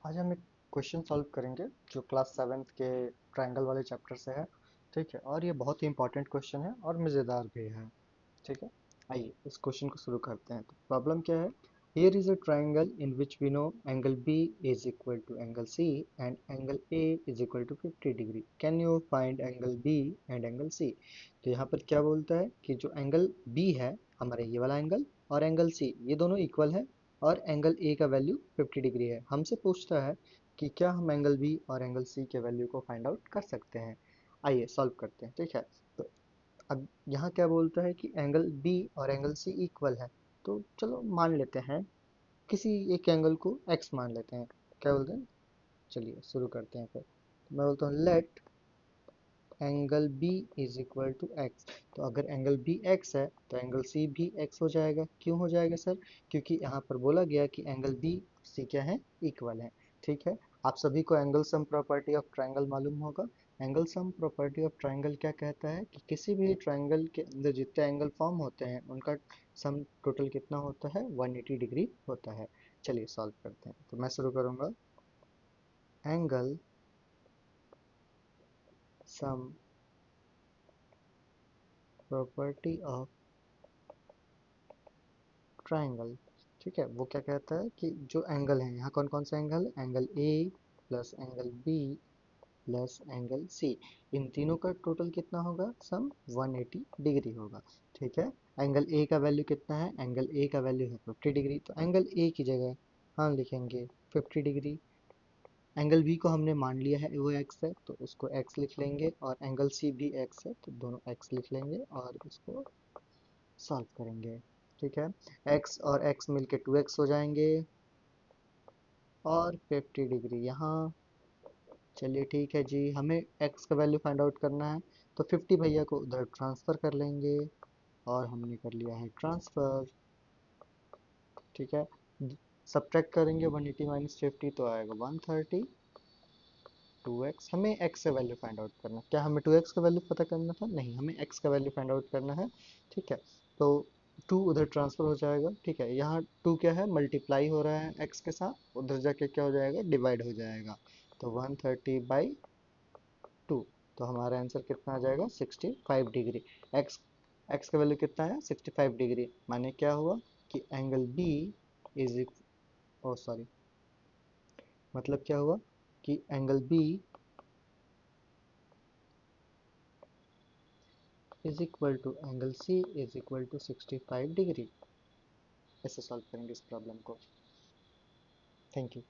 आज हम एक क्वेश्चन सॉल्व करेंगे जो क्लास सेवेंथ के ट्रायंगल वाले चैप्टर से है। ठीक है, और ये बहुत ही इंपॉर्टेंट क्वेश्चन है और मज़ेदार भी है। ठीक है, आइए इस क्वेश्चन को शुरू करते हैं। तो प्रॉब्लम क्या है? Here is a triangle in which we know angle B is equal to angle C and angle A is equal to 50 degree. Can you find angle B and angle C? तो यहाँ पर क्या बोलता है कि जो एंगल बी है, हमारे ये वाला एंगल, और एंगल सी, ये दोनों इक्वल है और एंगल ए का वैल्यू 50 डिग्री है। हमसे पूछता है कि क्या हम एंगल बी और एंगल सी के वैल्यू को फाइंड आउट कर सकते हैं। आइए सॉल्व करते हैं। ठीक है, तो अब यहाँ क्या बोलता है कि एंगल बी और एंगल सी इक्वल है। तो चलो मान लेते हैं, किसी एक एंगल को एक्स मान लेते हैं। क्या बोलते हैं? चलिए शुरू करते हैं फिर। तो मैं बोलता हूँ let angle B is equal to X. तो अगर एंगल बी एक्स है तो एंगल सी भी एक्स हो जाएगा। क्यों हो जाएगा सर? क्योंकि यहाँ पर बोला गया कि एंगल बी सी क्या है, इक्वल है। ठीक है, आप सभी को angle sum property of triangle मालूम होगा। Angle sum property of triangle क्या कहता है कि किसी भी ट्रायंगल के अंदर जितने एंगल फॉर्म होते हैं उनका सम टोटल कितना होता है, 180 डिग्री होता है। चलिए सॉल्व करते हैं। तो मैं शुरू करूंगा। Angle sum property of triangle. ठीक है, वो क्या कहता है कि जो एंगल है, यहाँ कौन कौन सा एंगल है, angle A plus angle B plus angle C, इन तीनों का टोटल कितना होगा, सम 180 डिग्री होगा। ठीक है, एंगल ए का वैल्यू कितना है, एंगल ए का वैल्यू है 50 डिग्री, तो एंगल ए की जगह हम लिखेंगे 50 डिग्री। एंगल बी को हमने मान लिया है वो एक्स है, तो उसको एक्स लिख लेंगे, और एंगल सी भी एक्स है तो दोनों एक्स लिख लेंगे और इसको सॉल्व करेंगे। ठीक है, x और x मिलके 2x हो जाएंगे और 50 डिग्री यहाँ। चलिए ठीक है जी, हमें x का वैल्यू फाइंड आउट करना है, तो 50 भैया को उधर ट्रांसफ़र कर लेंगे और हमने कर लिया है ट्रांसफ़र। ठीक है, सब्ट्रैक्ट करेंगे 180 माइनस 50 तो आएगा 130। 2x, हमें x का वैल्यू फाइंड आउट करना है। क्या हमें 2x का वैल्यू पता करना था? नहीं, हमें x का वैल्यू फाइंड आउट करना है। ठीक है, तो 2 उधर ट्रांसफर हो जाएगा। ठीक है, यहाँ 2 क्या है, मल्टीप्लाई हो रहा है x के साथ, उधर जाके क्या हो जाएगा, डिवाइड हो जाएगा। तो 130/2, तो हमारा आंसर कितना आ जाएगा, 65 डिग्री। x x का वैल्यू कितना है, 65 डिग्री, माने क्या हुआ कि angle b is, oh sorry, मतलब क्या हुआ कि angle b is equal to angle C is equal to 65 degree. ऐसे सॉल्व करेंगे इस प्रॉब्लम को। Thank you.